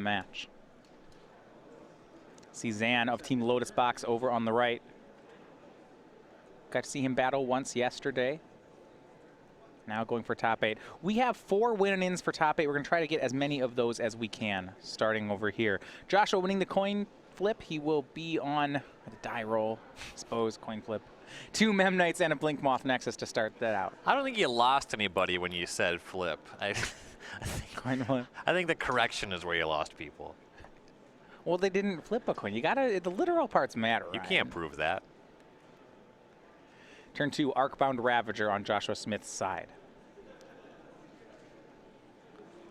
match. See Zan of Team Lotus Box over on the right. Got to see him battle once yesterday. Now going for top 8. We have 4 win-ins for top 8. We're going to try to get as many of those as we can, starting over here. Joshua winning the coin flip. He will be on the die roll, I suppose, coin flip. 2 Mem Knights and a Blink Moth Nexus to start that out. I don't think you lost anybody when you said flip. I think the correction is where you lost people. Well, they didn't flip a coin. You gotta, the literal parts matter. You can't prove that. Turn 2, Arcbound Ravager on Joshua Smith's side.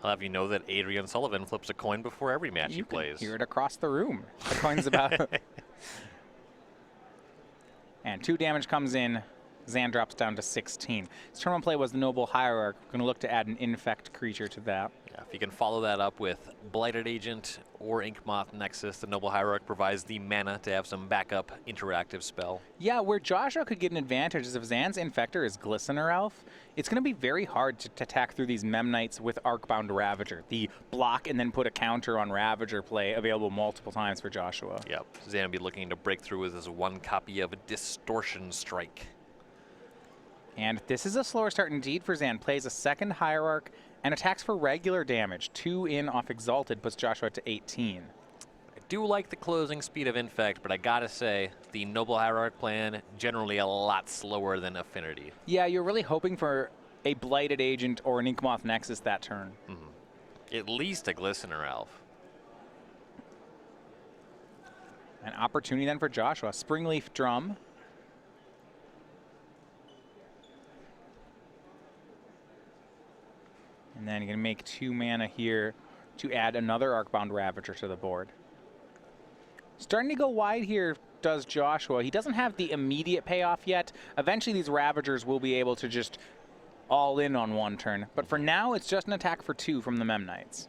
I'll have you know that Adrian Sullivan flips a coin before every match he plays. You can hear it across the room. The coin's about. And 2 damage comes in. Zan drops down to 16. His turn 1 play was the Noble Hierarch. We're going to look to add an infect creature to that. Yeah, if you can follow that up with Blighted Agent or Ink Moth Nexus, the Noble Hierarch provides the mana to have some backup interactive spell. Yeah, where Joshua could get an advantage is if Zan's Infector is Glistener Elf, it's going to be very hard to attack through these Mem Knights with Arcbound Ravager. The block and then put a counter on Ravager play available multiple times for Joshua. Yep, Zan will be looking to break through with his 1 copy of Distortion Strike. And this is a slower start indeed for Zan. Plays a 2nd Hierarch and attacks for regular damage. 2 in off Exalted puts Joshua to 18. I do like the closing speed of Infect, but I gotta say, the Noble Hierarch plan generally a lot slower than Affinity. Yeah, you're really hoping for a Blighted Agent or an Inkmoth Nexus that turn. At least a Glistener Elf. An opportunity then for Joshua. Springleaf Drum. And then you're going to make 2 mana here to add another Arcbound Ravager to the board. Starting to go wide here does Joshua. He doesn't have the immediate payoff yet. Eventually these Ravagers will be able to just all in on 1 turn. But for now, it's just an attack for 2 from the Mem Knights.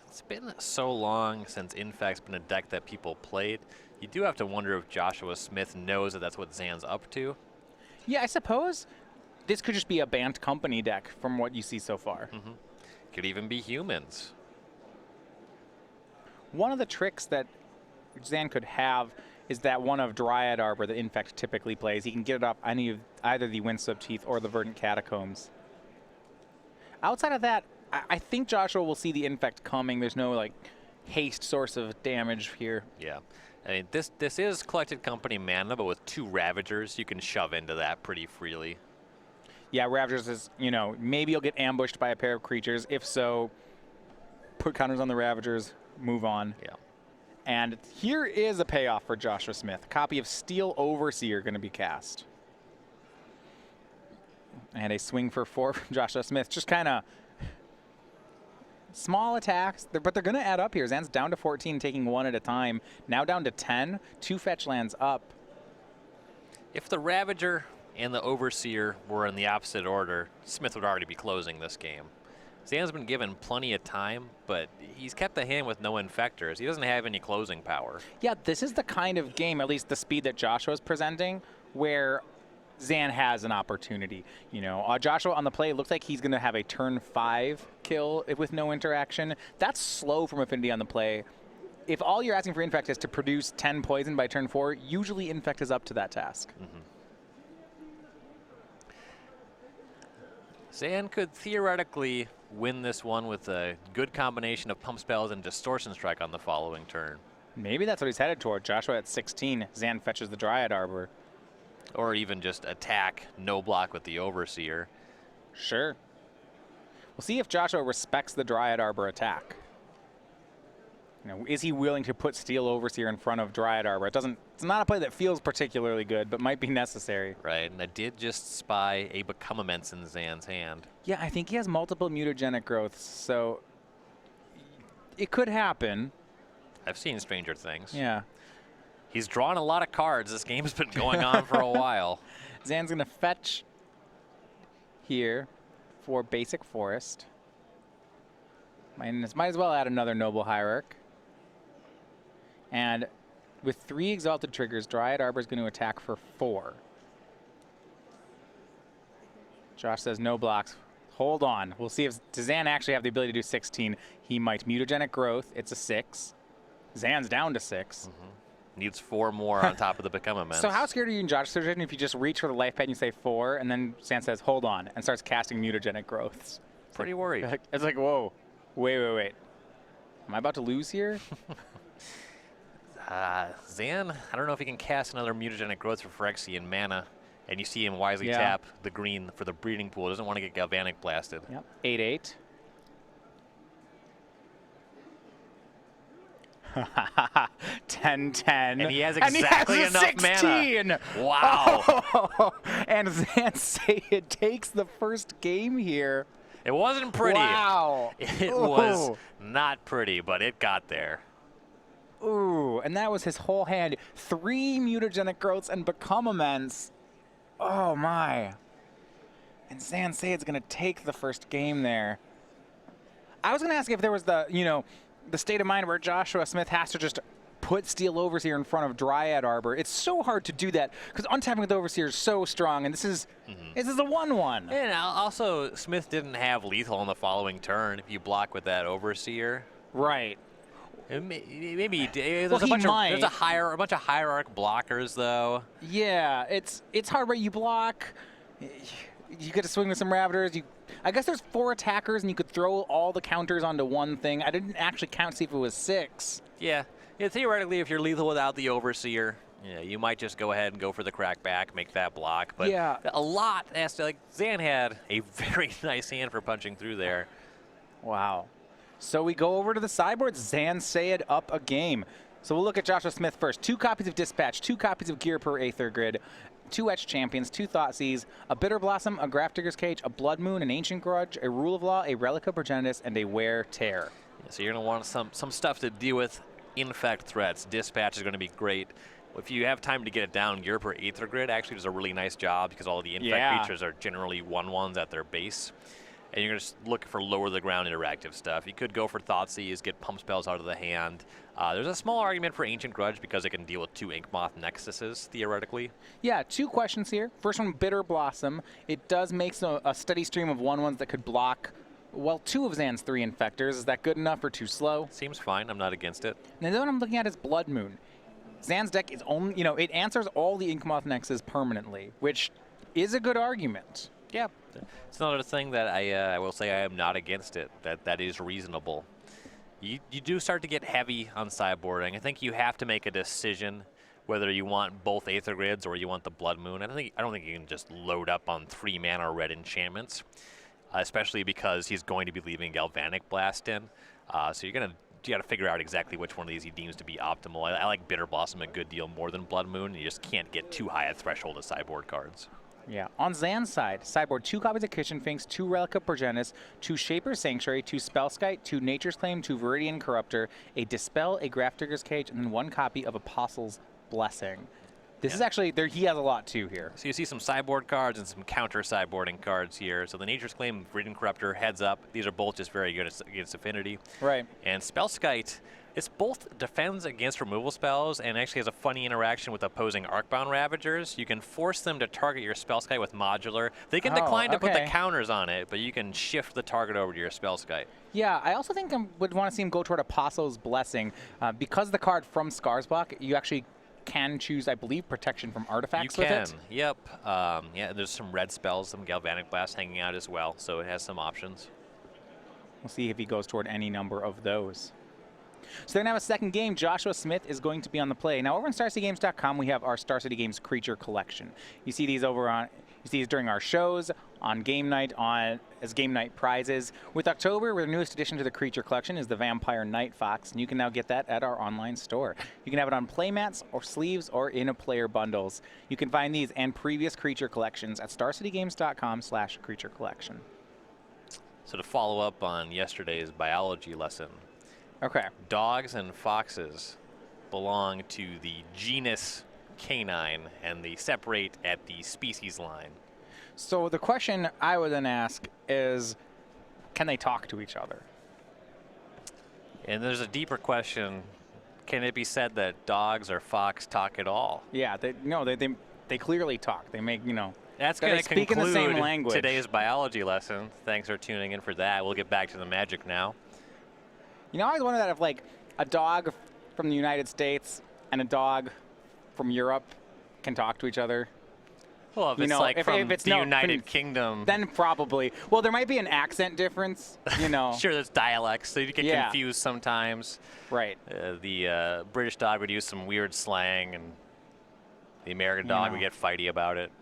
It's been so long since Infect's been a deck that people played. You do have to wonder if Joshua Smith knows that that's what Zan's up to. Yeah, I suppose this could just be a Bant Company deck from what you see so far. Could even be humans. One of the tricks that Zan could have is that one of Dryad Arbor that Infect typically plays. He can get it up either the Windswept Teeth or the Verdant Catacombs. Outside of that, I think Joshua will see the Infect coming. There's no like haste source of damage here. Yeah. I mean, this is Collected Company mana, but with 2 Ravagers, you can shove into that pretty freely. Yeah, Ravagers is, you know, maybe you'll get ambushed by a pair of creatures. If so, put counters on the Ravagers, move on. Yeah. And here is a payoff for Joshua Smith. A copy of Steel Overseer going to be cast. And a swing for 4 from Joshua Smith. Just kind of small attacks, but they're going to add up here. Zan's down to 14, taking 1 at a time. Now down to 10, 2 fetch lands up. If the Ravager and the Overseer were in the opposite order, Smith would already be closing this game. Zan's been given plenty of time, but he's kept the hand with no Infectors. He doesn't have any closing power. Yeah, this is the kind of game, at least the speed that Joshua's presenting, where Zan has an opportunity. You know, Joshua on the play, it looks like he's going to have a turn 5 kill with no interaction. That's slow from Affinity on the play. If all you're asking for Infect is to produce 10 poison by turn 4, usually Infect is up to that task. Zan could theoretically win this one with a good combination of Pump Spells and Distortion Strike on the following turn. Maybe that's what he's headed toward. Joshua at 16, Zan fetches the Dryad Arbor. Or even just attack, no block with the Overseer. Sure. We'll see if Joshua respects the Dryad Arbor attack. You know, is he willing to put Steel Overseer in front of Dryad Arbor? It's not a play that feels particularly good, but might be necessary. Right, and I did just spy a Become Immense in Zan's hand. Yeah, I think he has multiple mutagenic growths, so it could happen. I've seen Stranger Things. Yeah. He's drawn a lot of cards. This game's been going on for a while. Zan's going to fetch here for Basic Forest. Might as well add another Noble Hierarch. And with 3 Exalted triggers, Dryad Arbor is going to attack for 4. Josh says no blocks. hold on. We'll see if does Zan actually have the ability to do 16. He might. Mutagenic growth. It's a 6. Zan's down to 6. Needs 4 more on top of the Become Immense. So how scared are you in Josh's situation if you just reach for the life pad and you say 4, and then Zan says, hold on, and starts casting mutagenic growths? Pretty worried. It's like, whoa, wait. Am I about to lose here? Zan, I don't know if he can cast another mutagenic growth for Phyrexian mana, and you see him wisely Yeah. tap the green for the breeding pool. Doesn't want to get Galvanic blasted. Yep. 8/8. 10/10. And he has exactly enough 16. mana. Wow. Oh, and Zan Syed takes the first game here. It wasn't pretty. Wow. It was not pretty, but it got there. Ooh, and that was his whole hand. 3 mutagenic growths and Become Immense. Oh, my. And Zan Syed's going to take the first game there. I was going to ask if there was the, the state of mind where Joshua Smith has to just put Steel Overseer in front of Dryad Arbor. It's so hard to do that because untapping with Overseer is so strong, and this is a 1/1. And also, Smith didn't have lethal on the following turn if you block with that Overseer. Right. Maybe there's Well, a he bunch might. of bunch of hierarch blockers though. Yeah, it's hard, right? You block, you get to swing with some Ravagers. I guess there's 4 attackers, and you could throw all the counters onto one thing. I didn't actually count to see if it was 6. Yeah, theoretically, if you're lethal without the Overseer, you might just go ahead and go for the crackback, make that block. But Yeah. a lot has to, Zan had a very nice hand for punching through there. Wow. So we go over to the sideboard. Zan Syed up a game. So we'll look at Joshua Smith first. 2 copies of Dispatch, 2 copies of Gear per Aether Grid, 2 Etched Champions, 2 Thoughtseize, a Bitter Blossom, a Grafdigger's Cage, a Blood Moon, an Ancient Grudge, a Rule of Law, a Relic of Progenitus, and a Wear Tear. So you're going to want some stuff to deal with infect threats. Dispatch is going to be great. If you have time to get it down, Gear per Aether Grid actually does a really nice job because all the infect creatures are generally 1/1s at their base. And you're just looking for lower the ground interactive stuff. You could go for Thoughtseize, get pump spells out of the hand. There's a small argument for Ancient Grudge because it can deal with 2 Inkmoth Nexuses, theoretically. Yeah, 2 questions here. First one, Bitter Blossom. It does make a steady stream of 1/1s that could block, well, 2 of Zan's 3 Infectors. Is that good enough or too slow? Seems fine. I'm not against it. And the other one I'm looking at is Blood Moon. Zan's deck is only, it answers all the Inkmoth Nexus permanently, which is a good argument. Yeah, it's another thing that I will say I am not against it. That is reasonable. You do start to get heavy on sideboarding. I think you have to make a decision whether you want both Aether Grids or you want the Blood Moon. I don't think you can just load up on 3 mana red enchantments, especially because he's going to be leaving Galvanic Blast in. So you got to figure out exactly which one of these he deems to be optimal. I like Bitter Blossom a good deal more than Blood Moon. You just can't get too high a threshold of sideboard cards. Yeah. On Zan's side, sideboard 2 copies of Kitchen Finks, 2 Relic of Progenitus, 2 Shaper's Sanctuary, 2 Spellskite, 2 Nature's Claim, 2 Viridian Corruptor, a Dispel, a Grafdigger's Cage, and then 1 copy of Apostle's Blessing. This is actually, he has a lot too here. So you see some sideboard cards and some counter sideboarding cards here. So the Nature's Claim, Viridian Corruptor, heads up. These are both just very good against Affinity. Right. And Spellskite, it's both defends against removal spells and actually has a funny interaction with opposing Arcbound Ravagers. You can force them to target your Spellskite with Modular. They can decline to put the counters on it, but you can shift the target over to your Spellskite. Yeah, I also think I would want to see him go toward Apostle's Blessing. Because the card from Scarsblock, you actually can choose, I believe, protection from artifacts with it. Yep. Yeah, there's some red spells, some Galvanic Blast hanging out as well, so it has some options. We'll see if he goes toward any number of those. So they're going to have a second game. Joshua Smith is going to be on the play. Now over on StarCityGames.com, we have our Star City Games Creature Collection. You see these during our shows, on game night, as game night prizes. With October, the newest addition to the Creature Collection is the Vampire Night Fox, and you can now get that at our online store. You can have it on playmats or sleeves or in a player bundles. You can find these and previous Creature Collections at StarCityGames.com/Creature Collection. So to follow up on yesterday's biology lesson, okay. Dogs and foxes belong to the genus canine, and they separate at the species line. So the question I would then ask is, can they talk to each other? And there's a deeper question. Can it be said that dogs or fox talk at all? Yeah, they clearly talk. They make, That's That going they to speak in the same conclude language. today's biology lesson. Thanks for tuning in for that. We'll get back to the magic now. You know, I always wonder that if like a dog from the United States and a dog from Europe can talk to each other. Well, if You it's know, like if from it's the no- United Kingdom, Then probably. Well, there might be an accent difference, you know. sure, there's dialects, so you get Yeah. confused sometimes. Right. The British dog would use some weird slang, and the American dog know. would get fighty about it.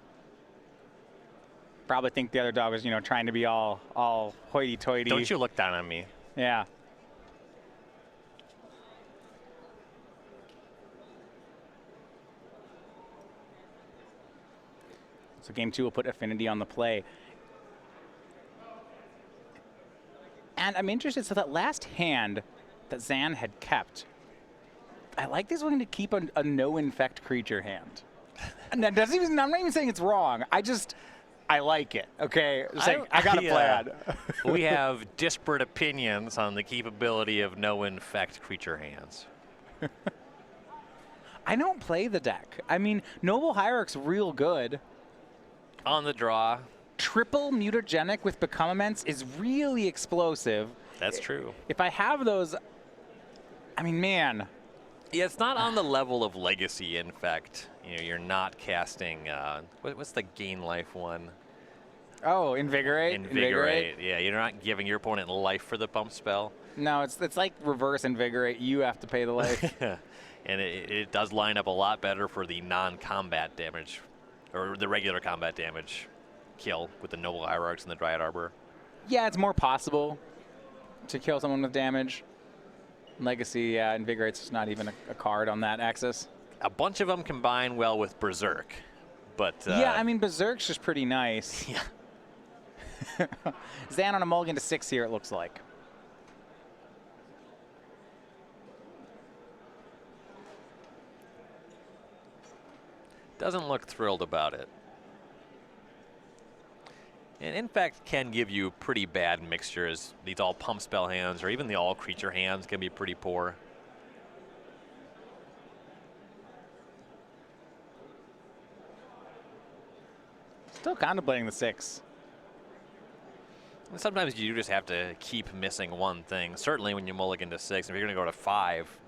Probably think the other dog was, you know, trying to be all hoity-toity. Don't you look down on me. Yeah. So game 2 will put Affinity on the play. And I'm interested, so that last hand that Zan had kept, I like this one to keep a no-infect creature hand. And that doesn't even, I'm not even saying it's wrong. I like it, okay? I got a plan. We have disparate opinions on the capability of no-infect creature hands. I don't play the deck. I mean, Noble Hierarch's real good. On the draw. Triple mutagenic with Become Immense is really explosive. That's true. If I have those, I mean, man. Yeah, it's not on the level of Legacy Infect. You know, you're not casting, what's the gain life one? Oh, Invigorate? Invigorate. Yeah, you're not giving your opponent life for the pump spell. No, it's like reverse Invigorate. You have to pay the life. And it does line up a lot better for the non-combat damage, or the regular combat damage kill with the Noble Hierarchs and the Dryad Arbor. Yeah, it's more possible to kill someone with damage. Legacy, yeah, Invigorate's just not even a card on that axis. A bunch of them combine well with Berserk, but... yeah, I mean, Berserk's just pretty nice. Yeah. Zan on a mulligan to 6 here, it looks like. Doesn't look thrilled about it. And in fact, can give you pretty bad mixtures. These all pump spell hands, or even the all creature hands, can be pretty poor. Still contemplating the 6. And sometimes you just have to keep missing one thing. Certainly when you mulligan to 6, if you're going to go to 5.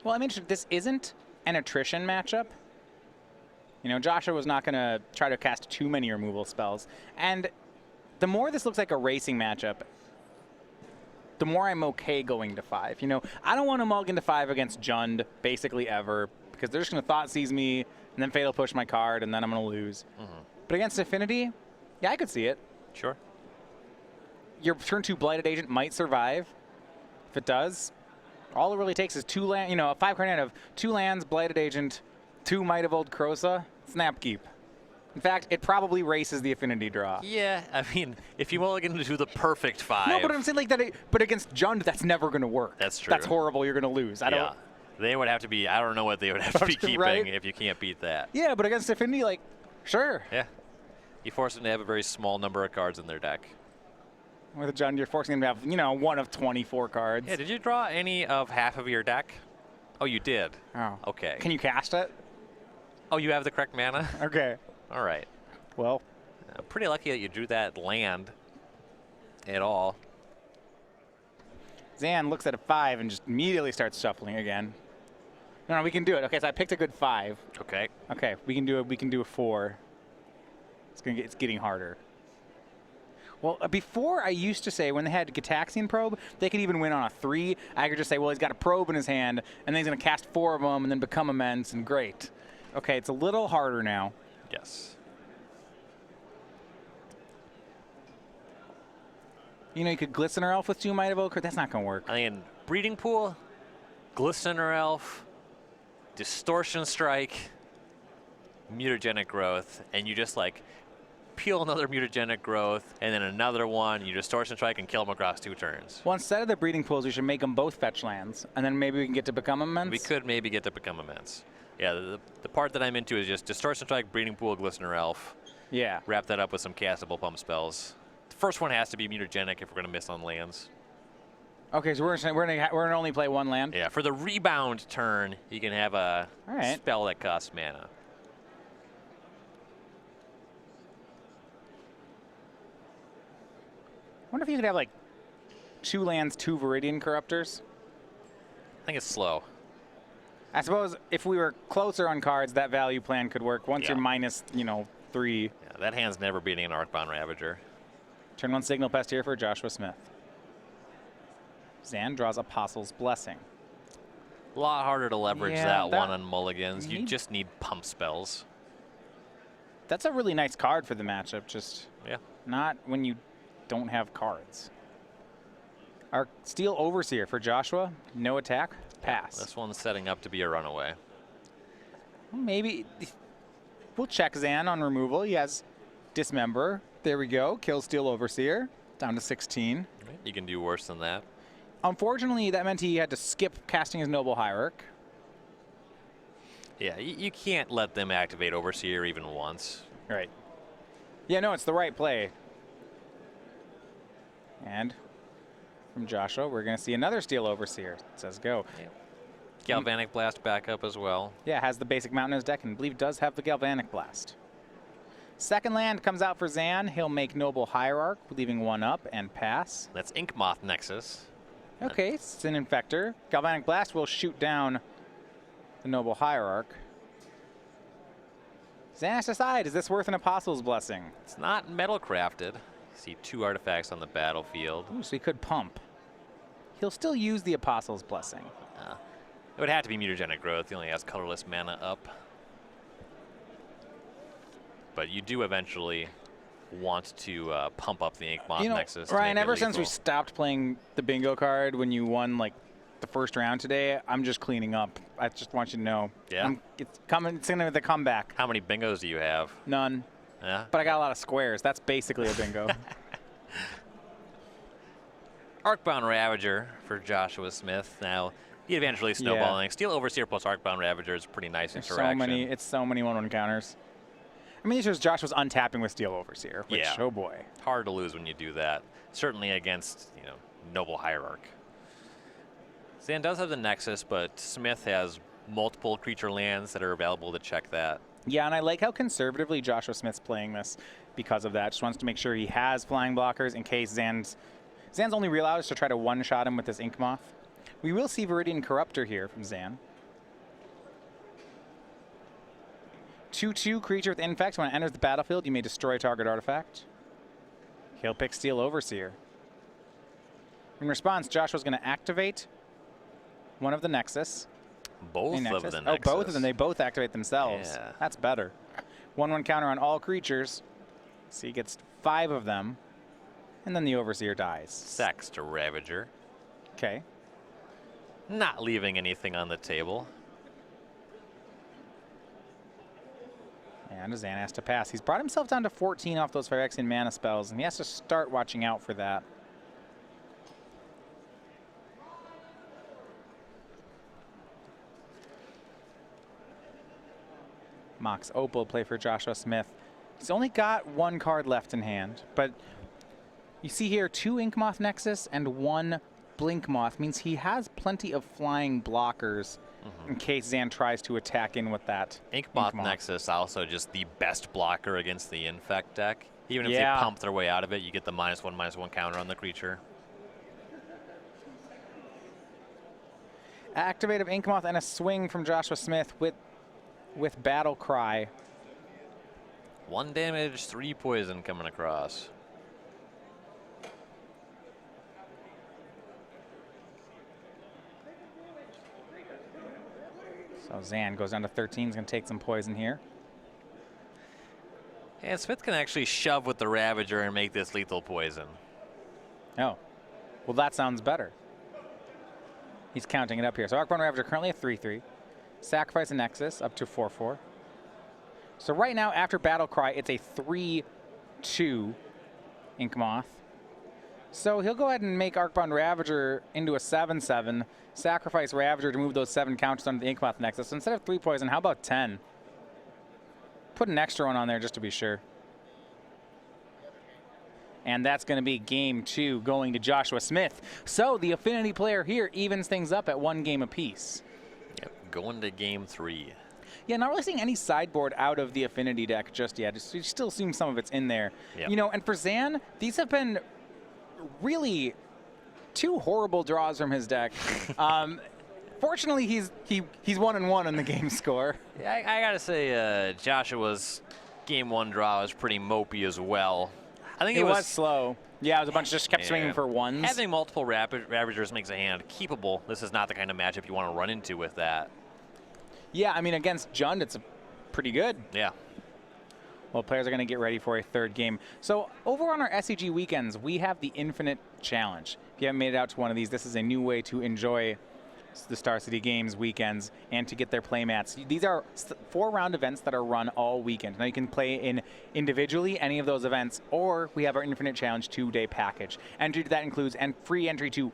Well, I mean, this isn't an attrition matchup. You know, Joshua was not going to try to cast too many removal spells. And the more this looks like a racing matchup, the more I'm okay going to 5. You know, I don't want to mulligan to 5 against Jund basically ever, because they're just going to Thought Seize me, and then Fatal Push my card, and then I'm going to lose. But against Affinity, yeah, I could see it. Sure. Your turn 2 Blighted Agent might survive. If it does, all it really takes is 2 land, you know, a 5-card hand of 2 lands, Blighted Agent, 2 Might of Old Krosa, Snapkeep. In fact, it probably races the Affinity draw. Yeah, I mean, if you mulligan to the perfect 5. No, but I'm saying like that. But against Jund, that's never going to work. That's true. That's horrible. You're going to lose. I Yeah. don't. They would have to be, I don't know what they would have to be keeping Right? if you can't beat that. Yeah, but against Affinity, like, sure. Yeah. You force them to have a very small number of cards in their deck. With a Jund, you're forcing them to have, you know, 1 of 24 cards. Yeah, did you draw any of half of your deck? Oh, you did? Oh. Okay. Can you cast it? Oh, you have the correct mana? Okay. All right. Well. Pretty lucky that you drew that land at all. Zan looks at a 5 and just immediately starts shuffling again. No, we can do it. Okay, so I picked a good 5. Okay. Okay, we can do it. We can do a 4. It's getting harder. Well, before I used to say when they had Gitaxian Probe, they could even win on a 3. I could just say, well, he's got a probe in his hand, and then he's going to cast 4 of them and then become immense, and great. Okay, it's a little harder now. Yes. You know, you could Glistener Elf with 2 Might of Oak. That's not going to work. I think in Breeding Pool, Glistener Elf, Distortion Strike, Mutagenic Growth, and you just like peel another Mutagenic Growth, and then another one, you Distortion Strike and kill them across 2 turns. Well, instead of the Breeding Pools, we should make them both fetch lands, and then maybe we can get to Become Immense. We could maybe get to Become Immense. Yeah, the part that I'm into is just Distortion Strike, Breeding Pool, Glistener Elf. Yeah. Wrap that up with some castable pump spells. The first one has to be Mutagenic if we're going to miss on lands. Okay, so we're gonna only play 1 land. Yeah, for the rebound turn, you can have a All right. spell that costs mana. if you could have like 2 lands, 2 Viridian Corruptors. I think it's slow. I suppose if we were closer on cards, that value plan could work. Once you're minus, 3. Yeah, that hand's never beating an Arcbound Ravager. Turn 1 Signal Pest here for Joshua Smith. Zan draws Apostle's Blessing. A lot harder to leverage Yeah, that one on mulligans. You just need pump spells. That's a really nice card for the matchup, just not when you don't have cards. Our Steel Overseer for Joshua, no attack, pass. This one's setting up to be a runaway. Maybe we'll check Zan on removal. He has Dismember. There we go. Kill Steel Overseer. Down to 16. You can do worse than that. Unfortunately, that meant he had to skip casting his Noble Hierarch. Yeah, you can't let them activate Overseer even once. Right. Yeah, no, it's the right play. And from Joshua, we're going to see another Steel Overseer. It says go. Yeah. Galvanic Blast back up as well. Yeah, has the basic mountain in his deck and I believe does have the Galvanic Blast. Second land comes out for Zan. He'll make Noble Hierarch, leaving 1 up and pass. That's Inkmoth Nexus. Okay, it's an Infector. Galvanic Blast will shoot down the Noble Hierarch. Zan has to decide, is this worth an Apostle's Blessing? It's not metal crafted. You see 2 artifacts on the battlefield. Ooh, so he could pump. He'll still use the Apostle's Blessing. It would have to be Mutagenic Growth. He only has colorless mana up. But you do eventually want to pump up the Inkmoth Nexus. Ryan, ever since we stopped playing the bingo card when you won like the first round today, I'm just cleaning up. I just want you to know. Yeah. It's coming. It's gonna be the comeback. How many bingos do you have? None. Yeah. But I got a lot of squares. That's basically a bingo. Arcbound Ravager for Joshua Smith. Now, the eventually snowballing. Steel Overseer plus Arcbound Ravager is a pretty nice interaction. It's so many 1/1 counters. I mean, Josh was untapping with Steel Overseer, which, oh boy. Hard to lose when you do that. Certainly against, Noble Hierarch. Zan does have the Nexus, but Smith has multiple creature lands that are available to check that. Yeah, and I like how conservatively Joshua Smith's playing this because of that. Just wants to make sure he has flying blockers in case Zan's only real out is to try to one-shot him with this Inkmoth. We will see Viridian Corruptor here from Zan. 2/2 creature with Infect. When it enters the battlefield, you may destroy target artifact. He'll pick Steel Overseer. In response, Joshua's going to activate one of the Nexus. Both of the Nexus. Oh, both of them. They both activate themselves. Yeah. That's better. 1/1 counter on all creatures. So he gets 5 of them. And then the Overseer dies. Sacks to Ravager. Okay. Not leaving anything on the table. And Zan has to pass. He's brought himself down to 14 off those Phyrexian mana spells, and he has to start watching out for that. Mox Opal play for Joshua Smith. He's only got 1 card left in hand, but you see here 2 Inkmoth Nexus and 1 Blinkmoth means he has plenty of flying blockers in case Zan tries to attack in with that. Inkmoth Nexus also just the best blocker against the Infect deck. Even if they pump their way out of it, you get the -1/-1 counter on the creature. Activate of Inkmoth and a swing from Joshua Smith with Battle Cry. 1 damage, 3 poison coming across. So Zan goes down to 13. He's going to take some poison here. And Smith can actually shove with the Ravager and make this lethal poison. Oh. Well, that sounds better. He's counting it up here. So Arcbound Ravager currently at 3/3. Sacrifice a Nexus up to 4/4. So right now, after Battle Cry, it's a 3/2 Inkmoth. So he'll go ahead and make Arcbound Ravager into a 7/7. Sacrifice Ravager to move those 7 counters onto the Inkmoth Nexus. So instead of 3 poison, how about 10? Put an extra one on there just to be sure. And that's going to be game 2 going to Joshua Smith. So the Affinity player here evens things up at 1 game apiece. Yep, going to game 3. Yeah, not really seeing any sideboard out of the Affinity deck just yet. You still seeing some of it's in there. Yep. And for Zan, these have been really 2 horrible draws from his deck. Fortunately, he's 1-1 on the game score. Yeah, I gotta say, Joshua's game 1 draw was pretty mopey as well. I think it was slow. Yeah, it was a bunch just kept swinging for ones. Having multiple Ravagers makes a hand keepable. This is not the kind of matchup you want to run into with that. Yeah, I mean, against Jund, it's pretty good. Yeah. Well, players are going to get ready for a 3rd game. So over on our SCG weekends, we have the Infinite Challenge. If you haven't made it out to one of these, this is a new way to enjoy the Star City Games weekends and to get their playmats. These are 4-round events that are run all weekend. Now you can play in individually any of those events, or we have our Infinite Challenge 2-day package. Entry to that includes free entry to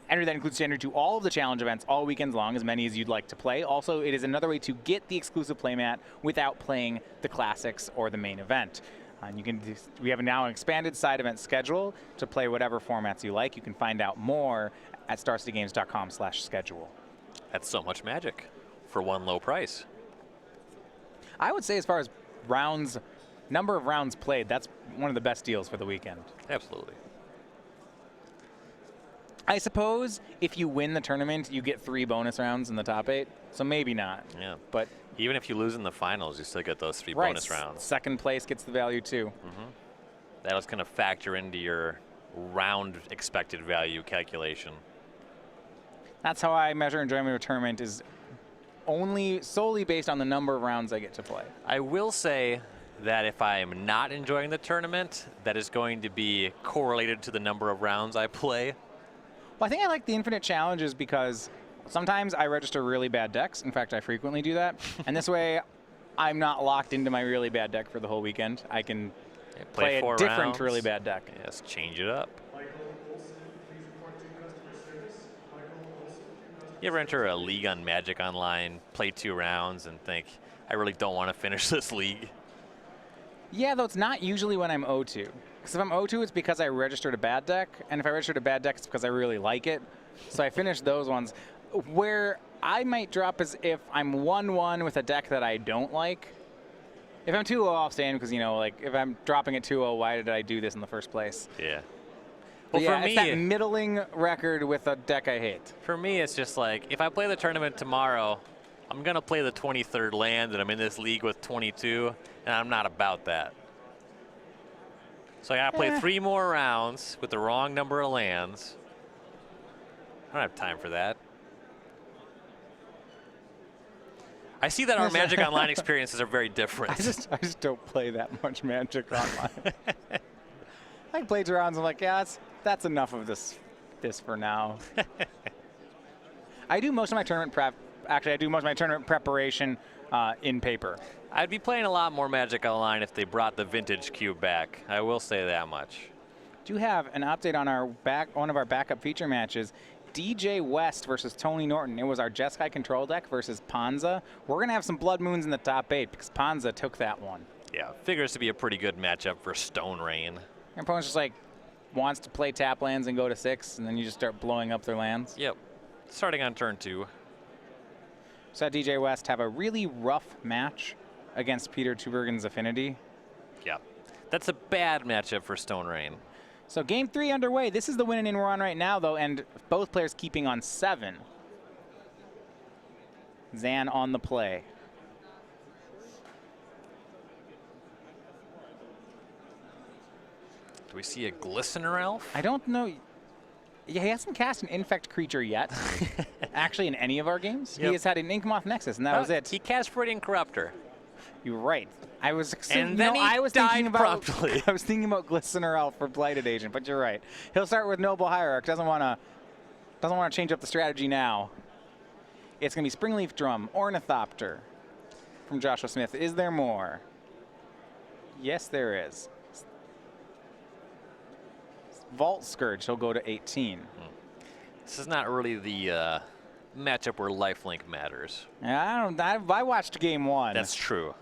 entry that includes entry to all of the challenge events all weekends long, as many as you'd like to play. Also, it is another way to get the exclusive playmat without playing the classics or the main event. And we have now an expanded side event schedule to play whatever formats you like. You can find out more at starcitygames.com/schedule. That's so much magic for one low price. I would say as far as number of rounds played, that's one of the best deals for the weekend. Absolutely. I suppose if you win the tournament, you get 3 bonus rounds in the top 8. So maybe not. Yeah. But even if you lose in the finals, you still get those 3 right, bonus rounds. 2nd place gets the value too. Mm-hmm. That'll kind of factor into your round expected value calculation. That's how I measure enjoyment of a tournament, is solely based on the number of rounds I get to play. I will say that if I'm not enjoying the tournament, that is going to be correlated to the number of rounds I play. Well, I think I like the Infinite Challenges because sometimes I register really bad decks. In fact, I frequently do that. And this way, I'm not locked into my really bad deck for the whole weekend. I can play a different rounds. Really bad deck. Yes, change it up. You ever enter a league on Magic Online, play 2 rounds, and think, I really don't want to finish this league? Yeah, though it's not usually when I'm O2. Because if I'm O2, it's because I registered a bad deck. And if I registered a bad deck, it's because I really like it. So I finished those ones. Where I might drop is if I'm 1-1 with a deck that I don't like. If I'm 2-0, I'll stand because, like, if I'm dropping at 2-0, why did I do this in the first place? Yeah. Well, yeah, for me, it's that middling record with a deck I hate. For me, it's just like, if I play the tournament tomorrow, I'm going to play the 23rd land, and I'm in this league with 22, and I'm not about that. So I got to play 3 more rounds with the wrong number of lands. I don't have time for that. I see that our Magic Online experiences are very different. I just don't play that much Magic Online. I played 2 rounds. I'm like, yeah, that's enough of this for now. I do most of my tournament prep. Actually, I do most of my tournament preparation in paper. I'd be playing a lot more Magic Online if they brought the Vintage Cube back. I will say that much. Do have an update on one of our backup feature matches. DJ West versus Tony Norton. It was our Jeskai control deck versus Panza. We're going to have some Blood Moons in the top 8 because Panza took that one. Yeah, figures to be a pretty good matchup for Stone Rain. Your opponent's just like wants to play tap lands and go to 6, and then you just start blowing up their lands. Yep. Starting on turn 2. So DJ West have a really rough match against Peter Tubergen's Affinity. Yeah. That's a bad matchup for Stone Rain. So game 3 underway. This is the winning we're on right now, though, and both players keeping on 7. Zan on the play. Do we see a Glistener Elf? I don't know. Yeah, he hasn't cast an Infect creature yet, actually, in any of our games. Yep. He has had an Inkmoth Nexus, and that was it. He cast Viridian Corruptor. You're right. I was and then I was thinking about promptly. I was thinking about Glistener Elf for Blighted Agent, but you're right. He'll start with Noble Hierarch. Doesn't want to change up the strategy now. It's going to be Springleaf Drum, Ornithopter from Joshua Smith. Is there more? Yes, there is. Vault Scourge. He'll go to 18. This is not really the matchup where lifelink matters. I watched game 1. That's true.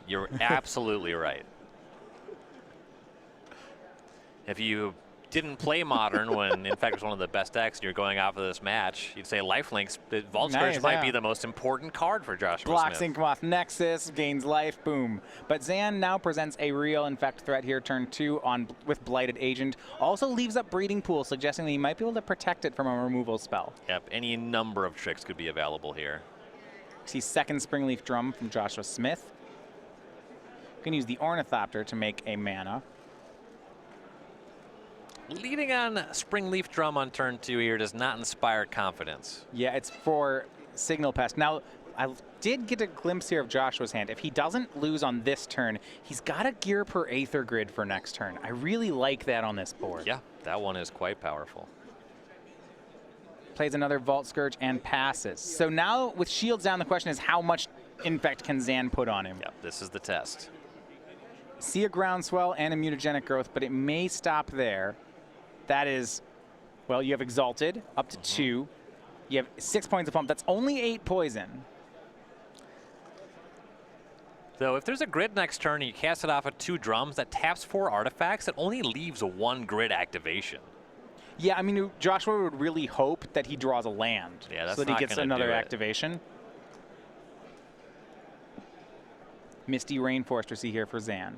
You're absolutely right. If you didn't play Modern when Infect was one of the best decks, and you're going out for this match, you'd say Lifelinks, the Vault Scourge might be the most important card for Joshua Blocks Smith. Inkmoth Nexus, gains life, boom. But Zan now presents a real Infect threat here, turn 2 with Blighted Agent. Also leaves up Breeding Pool, suggesting that he might be able to protect it from a removal spell. Yep, any number of tricks could be available here. See second Springleaf Drum from Joshua Smith. You can use the Ornithopter to make a mana. Leading on Springleaf Drum on turn 2 here does not inspire confidence. Yeah, it's for Signal Pest. Now, I did get a glimpse here of Joshua's hand. If he doesn't lose on this turn, he's got a gear per Aether Grid for next turn. I really like that on this board. Yeah, that one is quite powerful. Plays another Vault Scourge and passes. So now with shields down, the question is how much Infect can Zan put on him? Yep, this is the test. See a Groundswell and a Mutagenic Growth, but it may stop there. That is, well, you have Exalted up to 2. You have 6 points of pump. That's only 8 poison. Though if there's a grid next turn and you cast it off of 2 drums, that taps 4 artifacts, it only leaves 1 grid activation. Yeah, I mean, Joshua would really hope that he draws a land, Yeah, that's so that he not gets gonna another do it. activation. Misty Rainforest we see here for Zan.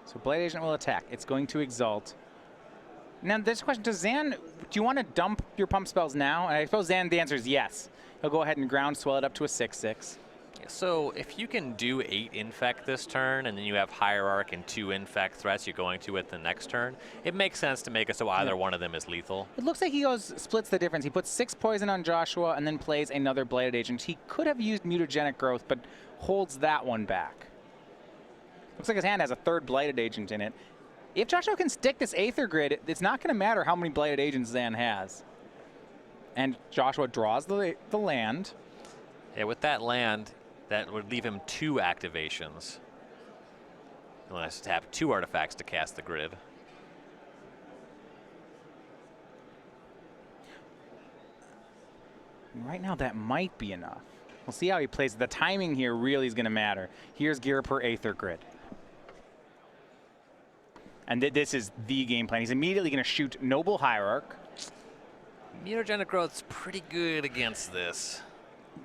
So Blade Agent will attack. It's going to Exalt. Now, this question, does Zan, do you want to dump your pump spells now? And I suppose Zan, the answer is yes. He'll go ahead and Groundswell it up to a 6/6. So if you can do 8 Infect this turn, and then you have Hierarch and 2 Infect threats you're going to at the next turn, it makes sense to make it so either one of them is lethal. It looks like he splits the difference. He puts 6 poison on Joshua and then plays another Bladed Agent. He could have used Mutagenic Growth, but holds that one back. Looks like his hand has a 3rd Blighted Agent in it. If Joshua can stick this Aether Grid, it's not going to matter how many Blighted Agents Zan has. And Joshua draws the land. Yeah, with that land, that would leave him 2 activations. He'll have to tap 2 artifacts to cast the grid. Right now, that might be enough. We'll see how he plays. The timing here really is going to matter. Here's gear per Aether Grid. And this is the game plan. He's immediately going to shoot Noble Hierarch. Mutagenic Growth's pretty good against this.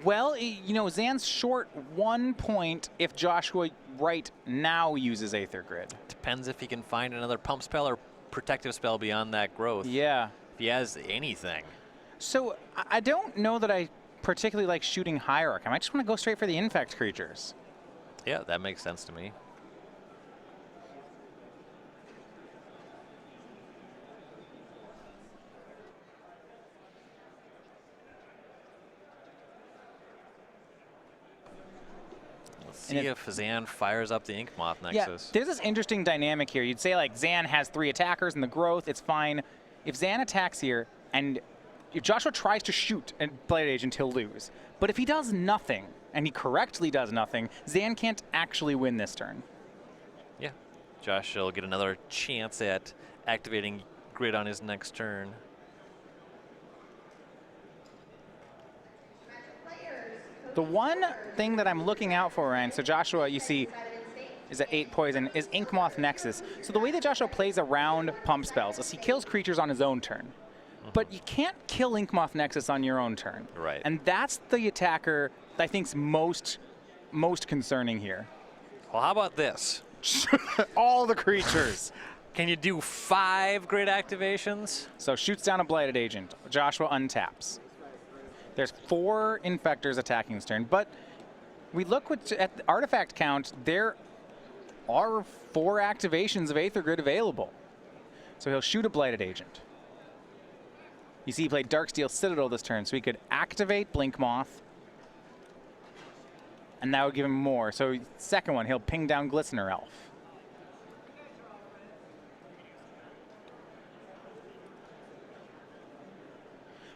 Well, you know, Zan's short 1 point if Joshua right now uses Aether Grid. Depends if he can find another pump spell or protective spell beyond that growth. Yeah. If he has anything. So I don't know that I particularly like shooting Hierarch. I might just want to go straight for the Infect creatures. Yeah, that makes sense to me. See if Zan fires up the Inkmoth Nexus. Yeah, there's this interesting dynamic here. You'd say like Zan has 3 attackers in the growth, it's fine. If Zan attacks here and if Joshua tries to shoot a Blade Agent, he'll lose. But if he does nothing, and he correctly does nothing, Zan can't actually win this turn. Yeah, Josh will get another chance at activating grid on his next turn. The one thing that I'm looking out for, Ryan, so Joshua, you see, is at 8 poison, is Inkmoth Nexus. So the way that Joshua plays around pump spells is he kills creatures on his own turn. But you can't kill Inkmoth Nexus on your own turn. Right. And that's the attacker that I think's most concerning here. Well, how about this? All the creatures. Can you do 5 grid activations? So shoots down a Blighted Agent. Joshua untaps. There's 4 Infectors attacking this turn, but we look at the artifact count, there are 4 activations of Aether Grid available. So he'll shoot a Blighted Agent. You see he played Darksteel Citadel this turn, so he could activate Blinkmoth, and that would give him more. So second one, he'll ping down Glistener Elf.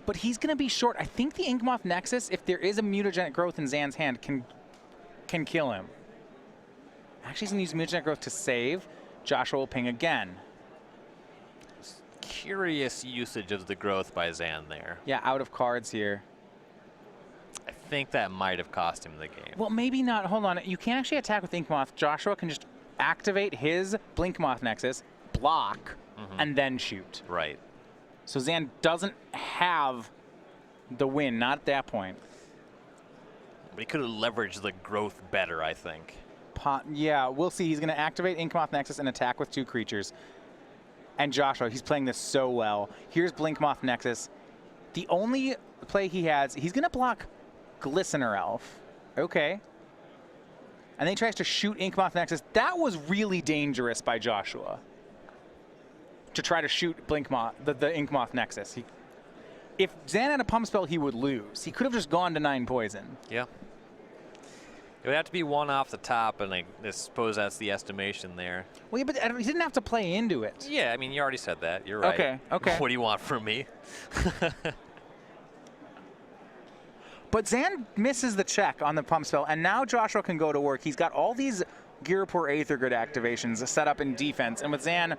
But he's going to be short. I think the Inkmoth Nexus, if there is a Mutagenic Growth in Zan's hand, can kill him. Actually, he's going to use Mutagenic Growth to save. Joshua will ping again. curious usage of the growth by Zan there. Yeah, out of cards here. I think that might have cost him the game. Well, maybe not. Hold on. You can't actually attack with Inkmoth. Joshua can just activate his Blinkmoth Nexus, block, and then shoot. Right. So Zan doesn't have the win, not at that point. But he could have leveraged the growth better, I think. Yeah, we'll see. He's going to activate Inkmoth Nexus and attack with 2 creatures. And Joshua, he's playing this so well. Here's Blinkmoth Nexus. The only play he has, he's going to block Glistener Elf. Okay. And then he tries to shoot Inkmoth Nexus. That was really dangerous by Joshua. To try to shoot Blinkmoth, the Inkmoth Nexus. If Zan had a pump spell, he would lose. He could have just gone to 9 poison. Yeah. It would have to be 1 off the top, and I suppose that's the estimation there. Well, yeah, but he didn't have to play into it. Yeah, I mean, you already said that. You're right. Okay, okay. What do you want from me? But Zan misses the check on the pump spell, and now Joshua can go to work. He's got all these Girapur Aether Grid activations set up in defense, and with Zan,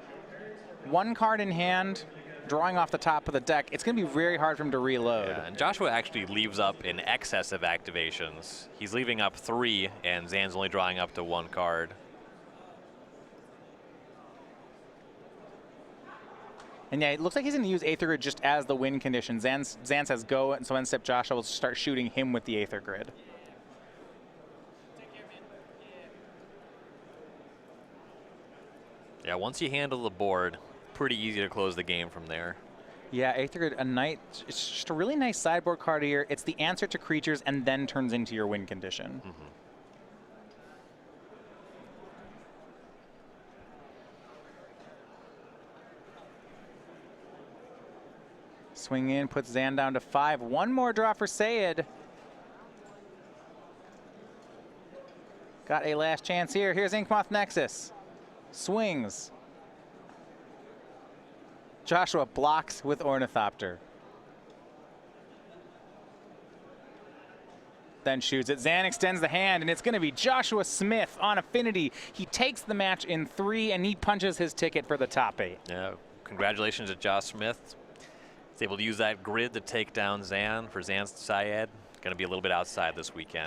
1 card in hand, drawing off the top of the deck, it's going to be very hard for him to reload. Yeah, and Joshua actually leaves up in excess of activations. He's leaving up 3, and Zan's only drawing up to 1 card. And yeah, it looks like he's going to use Aether Grid just as the win condition. Zan says go, and so end step Joshua will start shooting him with the Aether Grid. Yeah, once you handle the board, pretty easy to close the game from there. Yeah, Aether Grid, it's just a really nice sideboard card here. It's the answer to creatures and then turns into your win condition. Swing in, puts Zan down to 5. 1 more draw for Syed. Got a last chance here. Here's Inkmoth Nexus. Swings. Joshua blocks with Ornithopter. Then shoots it. Zan extends the hand, and it's going to be Joshua Smith on Affinity. He takes the match in 3, and he punches his ticket for the top 8. Yeah, congratulations to Josh Smith. He's able to use that grid to take down Zan for Zan's Syed. Going to be a little bit outside this weekend.